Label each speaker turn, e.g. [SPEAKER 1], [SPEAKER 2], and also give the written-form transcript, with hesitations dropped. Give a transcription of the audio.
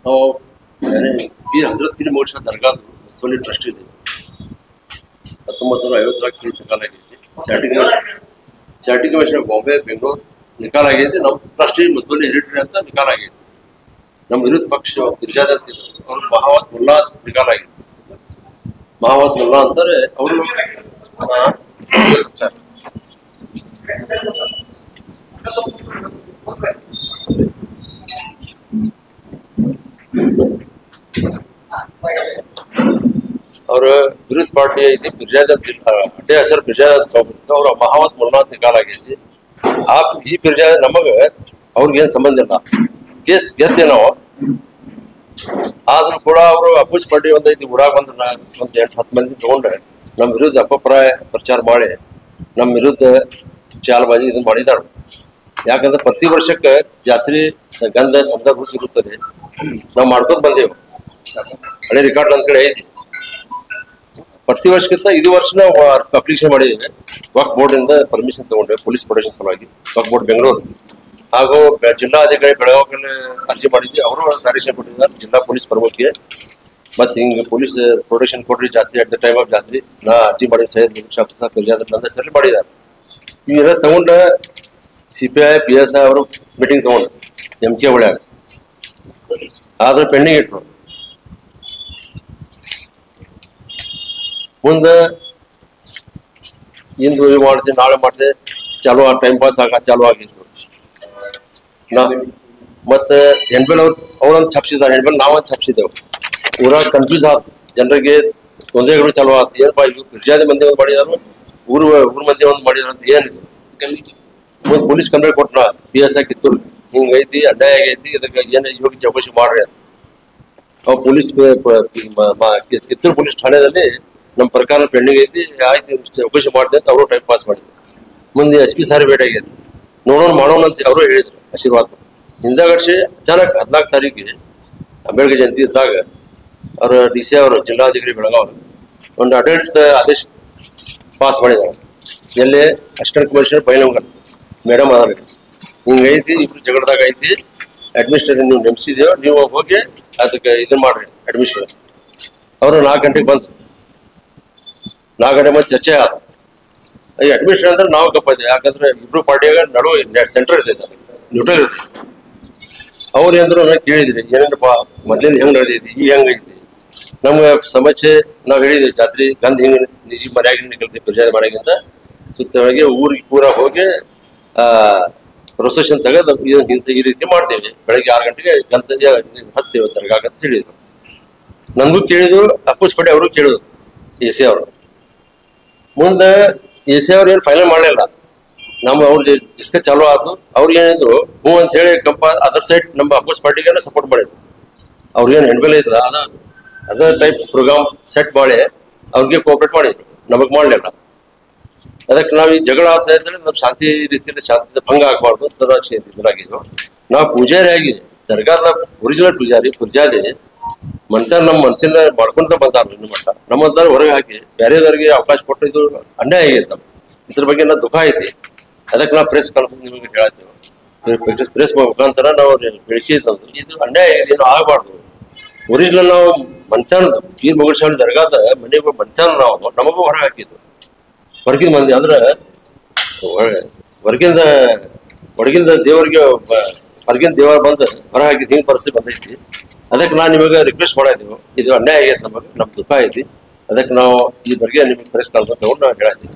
[SPEAKER 1] और मैंने पीर हजरत पीर मोर्शा दरगाह सोनी ट्रस्ट ಇದೆ 1950 ಕೇಸ್ ನಿಕಾಲಾಗಿದೆ ಚಾರ್ಟಿಂಗ್ ಕಮಿಷನ್ ಬಾಂಬೆ ಬೆಂಗಳೂರು ನಿಕಾಲಾಗಿದೆ ನಮ್ಮ ಟ್ರಸ್ಟಿ ಮುಸ್ಲಿಂ ಹೆರಿಟರಿ ಅಂತ ನಿಕಾಲಾಗಿದೆ ನಮ್ಮ ವಿರೋಧ ಪಕ್ಷ ಬಿರ್ಜಾದ ಅವರು ಮಹಾವತ್ ಮುಲ್ಲಾ ನಿಕಾಲಾಗಿದೆ ಮಹಾವತ್ ಮುಲ್ಲಾ ಅಂತಾರೆ ಅವರು और विरोध पार्टी ಐತಿ ಬಿರ್ಜಾದ ಅಡ್ಡೆ ಹೆಸರು ಬಿರ್ಜಾದ ಅವ್ರ ಮಹಾವತ್ ಮುಲ್ಲಾ ನಿಕಾಲಾಗಿದೆ आप ಈ ಬಿರ್ಜಾದ ನಮಗೆ ಅವ್ರಿಗೇನು ಸಂಬಂಧ ಇಲ್ಲ ಕೇಸ್ ಗೆದ್ದೆ ನಾವು ಆದ್ರೂ ಕೂಡ ಅವರು ಅಪೋಸ್ ಪಾರ್ಟಿ ಒಂದೈತಿ ಊರಾಗ ಒಂದು 8-10 ಮಂದಿ ತಗೊಂಡ್ರೆ ನಮ್ಮ ವಿರುದ್ಧ ಅಪಪ್ರಾಯ ಪ್ರಚಾರ ಮಾಡಿ ನಮ್ಮ ವಿರುದ್ಧ ಚಾಲ್ಬಾಜಿ ಇದನ್ನ ಮಾಡಿದಾರೆ ಯಾಕಂದ್ರೆ ಪ್ರತಿ ವರ್ಷಕ್ಕೆ ಜಾತ್ರೆ ಗಂಧ ಸಂದರ್ಭ ಸಿಗುತ್ತದೆ ನಾವು ಮಾಡ್ಕೊಂಡು ಬಂದೇವು ಹಳೆ ರೆಕಾರ್ಡ್ ನನ್ನ ಕಡೆ ಐತಿ ಪ್ರತಿ ವರ್ಷಕ್ಕಿಂತ ಇದು ವರ್ಷ ನಾವು ಅಪ್ಲಿಕೇಶನ್ ಮಾಡಿದ್ದೇವೆ ವಕ್ಫ್ ಬೋರ್ಡ್ ಇಂದ ಪರ್ಮಿಷನ್ ತಗೊಂಡ್ರೆ ಪೊಲೀಸ್ ಪ್ರೊಟೆಕ್ಷನ್ ಸಲುವಾಗಿ ವಕ್ಫ್ ಬೋರ್ಡ್ ಬೆಂಗಳೂರು ಹಾಗೂ ಜಿಲ್ಲಾಧಿಕಾರಿ ಬೆಳಗಾವಿಯಲ್ಲಿ ಅರ್ಜಿ ಮಾಡಿದ್ವಿ ಅವರು ಡೈರೆಕ್ಷನ್ ಕೊಟ್ಟಿದ್ದಾರೆ ಜಿಲ್ಲಾ ಪೊಲೀಸ್ ಪ್ರಮುಖಿಗೆ ಮತ್ತೆ ಹಿಂಗೆ ಪೊಲೀಸ್ ಪ್ರೊಟೆಕ್ಷನ್ ಕೊಡ್ರಿ ಜಾತ್ರೆ ಅಟ್ ದ ಟೈಮ್ ಆಫ್ ಜಾತ್ರೆ ನಾ ಅರ್ಜಿ ಮಾಡಿ ಸೈಯದ್ ನನ್ನ ಹೆಸರಲ್ಲಿ ಮಾಡಿದ್ದಾರೆ ಇವೆಲ್ಲ ತಗೊಂಡ CPI PSI ಅವರು ಮೀಟಿಂಗ್ ತಗೊಂಡು MK ಒಳ್ಯಾಗ ಆದ್ರೆ ಪೆಂಡಿಂಗ್ ಇಟ್ರು ಮುಂದೆ ಇಂದು ಮಾಡ್ತೀವಿ ನಾಳೆ ಮಾಡ್ತೀವಿ ಚಾಲು ಟೈಮ್ ಪಾಸ್ ಚಾಲು ಆಗಿತ್ತು ಮತ್ತೆ ಹೆಣ್ಬೆಲ್ ಅವ್ರೊಂದು ಛಪ್ಸಿದ್ದಾರೆ ಹೆಣ್ಬೆಲ್ ನಾವೊಂದು ಛಪ್ಸಿದ್ದೆವು ಊರಾಗ ಕನ್ಫ್ಯೂಸ್ ಆದ ಜನರಿಗೆ ತೊಂದರೆಗಳು ಚಾಲು ಆದ ಏನಪ್ಪ ಇದು ಬಿರ್ಜಾದಿ ಮಂದಿ ಒಂದು ಮಾಡಿದಾರು ಊರ್ ಮಂದಿ ಒಂದು ಮಾಡಿದಾರ ಅಂತ ಏನಿದೆ ಮುಂದೆ ಪೊಲೀಸ್ ಕಂಪ್ಲೇಂಟ್ ಕೊಟ್ಟನ PSI ಕಿತ್ತೂರು ಹಿಂಗೈತಿ ಅನ್ಯಾಯ ಆಗೈತಿ ಇದಕ್ಕೆ ಏನು ಇವಾಗ ಚೌಕಶಿ ಮಾಡ್ರಿ ಅಂತ ಅವ್ ಪೊಲೀಸ್ ಕಿತ್ತೂರು ಪೊಲೀಸ್ ಠಾಣೆಯಲ್ಲಿ ನಮ್ಮ ಪ್ರಕಾರ ಪೆಂಡಿಂಗ್ ಐತಿ ಆಯ್ತು ಚೌಕಶಿ ಮಾಡಿದೆ ಅಂತ ಅವರು ಟೈಮ್ ಪಾಸ್ ಮಾಡಿದ್ರು ಮುಂದೆ SP ಸಾರಿ ಭೇಟಿ ಆಗೈತಿ ನೋಡೋಣ ಮಾಡೋಣ ಅಂತ ಅವರು ಹೇಳಿದ್ರು ಆಶೀರ್ವಾದ ಹಿಂದಾಗಡ್ಸಿ ಅಚಾನಕ್ 14 ತಾರೀಕಿಗೆ ಅಂಬೇಡ್ಕರ್ ಜಯಂತಿ ಇದ್ದಾಗ ಅವರು DC ಅವರು ಜಿಲ್ಲಾಧಿಕಾರಿ ಬೆಳಗಾವಿ ಒಂದು ಆಡಳಿತ ಆದೇಶ ಪಾಸ್ ಮಾಡಿದ್ದಾರೆ ಎಲ್ಲಿ ಅಸಿಸ್ಟೆಂಟ್ ಕಮಿಷನರ್ ಬೈಲಂಗಲ್ ಮೇಡಮ್ ಅದಾರ ಹಿಂಗೈತಿ ಇಬ್ರು ಜಗಳದಾಗ ಐತಿ ಅಡ್ಮಿನಿಸ್ಟ್ರೇಟರ್ ನೀವು ನೇಮಿಸಿದೇವ ನೀವು ಹೋಗಿ ಅದಕ್ಕೆ ಇದನ್ನ ಮಾಡ್ರಿ ಅಡ್ಮಿನಿಸ್ಟ್ರೇಟರ್ ಅವರು 4 ಗಂಟೆಗೆ ಬಂದ್ರು 4 ಗಂಟೆ ಮೇಲೆ ಚರ್ಚೆ ಆದ ಈ ಅಡ್ಮಿನಿಸ್ಟ್ರೇಟರ್ ಅಂದ್ರೆ ನಾವು ಗಪ್ಪ ಇದೆ ಯಾಕಂದ್ರೆ ಇಬ್ರು ಪಾರ್ಟಿಯಾಗ ನಡುವೆ ಸೆಂಟರ್ ಇದೆ ನ್ಯೂಟ್ರಲ್ ಇದೆ ಅವ್ರು ಏನಾದ್ರು ನಾನು ಕೇಳಿದ್ರಿ ಏನೇನಪ್ಪ ಮೊದ್ಲಿಂದ ಹೆಂಗ್ ನಡೆದೈತಿ ಈಗ ಹೆಂಗೈತಿ ನಮ್ಗೆ ಸಮಸ್ಯೆ ನಾವು ಹೇಳಿದ್ವಿ ಜಾತ್ರೆ ಗಂಧ ಹಿಂಗ ನಿಜ ಮರ್ಯಾಗಿನ ನಿಕಲ್ತೀವಿ ಬಿರ್ಜಾದ ಮನೆಗಿಂತ ಸುತ್ತವಾಗಿ ಊರಿಗೆ ಪೂರ ಹೋಗಿ ಪ್ರೊಸೆಷನ್ ತೆಗೆದು ಈ ರೀತಿ ಮಾಡ್ತೇವೆ ಬೆಳಗ್ಗೆ 6 ಗಂಟೆಗೆ ಗಂಧ ಹಚ್ತೇವೆ ದರ್ಗಾಗ ಅಂತ ಹೇಳಿದ್ರು ನನ್ಗೂ ಕೇಳಿದ್ರು ಅಪ್ಪುಸ್ ಪಡೆ ಅವರು ಕೇಳಿದ್ರು AC ಅವರು ಮುಂದೆ AC ಅವ್ರು ಏನು ಫೈನಲ್ ಮಾಡಲಿಲ್ಲ ನಮ್ಮ ಅವ್ರ ಡಿಸ್ಕಸ್ ಚಾಲು ಆದ್ರು ಅವ್ರಿಗೆ ಏನಿದ್ರು ಹ್ಞೂ ಅಂತ ಹೇಳಿ ಅದರ್ ಸೈಡ್ ನಮ್ಮ ಅಪೋಸ್ ಪಾರ್ಟಿಗೆ ಸಪೋರ್ಟ್ ಮಾಡಿದ್ರು ಅವ್ರಿಗೇನು ಹೆಣ್ಬೆಲೆ ಐತದ ಅದ ಟೈಪ್ ಪ್ರೋಗ್ರಾಮ್ ಸೆಟ್ ಮಾಡಿ ಅವ್ರಿಗೆ ಕೋಆಪರೇಟ್ ಮಾಡಿದ್ರು ನಮಗ್ ಮಾಡಲಿಲ್ಲ ಅದಕ್ಕೆ ನಾವು ಈ ಜಗಳ ಆಗ್ತಾ ಇದ್ರೆ ನಮ್ಮ ಶಾಂತಿ ರೀತಿಯಲ್ಲಿ ಶಾಂತಿ ಭಂಗ ಆಗಬಾರ್ದು ಇದಾಗಿದ್ದು ನಾವು ಪೂಜಾರಿ ಆಗಿ ದರ್ಗಾದ ಒರಿಜಿನಲ್ ಪೂಜಾರಿ ನಮ್ಮ ಮನಸ್ಸಿಂದ ಮಾಡ್ಕೊಂತ ಬಂದಾರ ಇನ್ನು ಮಟ್ಟ ನಮ್ಮಂತಾರ ಹೊರಗೆ ಹಾಕಿ ಬೇರೆದವ್ರಿಗೆ ಅವಕಾಶ ಕೊಟ್ಟಿದ್ದು ಅನ್ಯಾಯ ಆಗೈತೆ ಇದ್ರ ಬಗ್ಗೆ ನಾವು ದುಃಖ ಐತಿ ಅದಕ್ಕೆ ನಾವು ಪ್ರೆಸ್ ಕಾನ್ಫರೆನ್ಸ್ ನಿಮಗೆ ಹೇಳ್ತೇವೆ ಪ್ರೆಸ್ ಮುಖಾಂತರ ನಾವು ಬೆಳೆಸಿದ್ದು ಇದು ಅನ್ಯಾಯ ಆಗಿದೆ ಏನು ಆಗಬಾರ್ದು ಒರಿಜಿನಲ್ ನಾವು ಮನ್ಸಾನ ಪೀರ್ ಮೊಗಲ್ ದರ್ಗಾದ ಮನೆಗೆ ಮನ್ಸಾನ ನಾವು ನಮಗೂ ಹೊರಗೆ ಹಾಕಿದ್ದು ಹೊರಗಿನ ಮಂದಿ ಅಂದ್ರೆ ಹೊರಗಿಂದ ದೇವರಿಗೆ ಹೊರಗಿನ ದೇವರ ಬಂದು ಹೊರ ಹಾಕಿದ್ದು ಹಿಂಗೆ ಪರಿಸ್ಥಿತಿ ಬಂದೈತಿ ಅದಕ್ಕೆ ನಾನು ನಿಮಗೆ ರಿಕ್ವೆಸ್ಟ್ ಮಾಡಿದ್ದೀವಿ ಇದು ಅನ್ಯಾಯ ಆಗೈತೆ ನಮಗೆ ನಮ್ಗೆ ದುಃಖ ಐತಿ ಅದಕ್ಕೆ ನಾವು ಈ ಬಗ್ಗೆ ನಿಮಗೆ ಪ್ರೆಸ್ ಕಾನ್ಫರೆನ್ಸ್ ತಗೊಂಡು ನಾವು ಹೇಳ್ತೀವಿ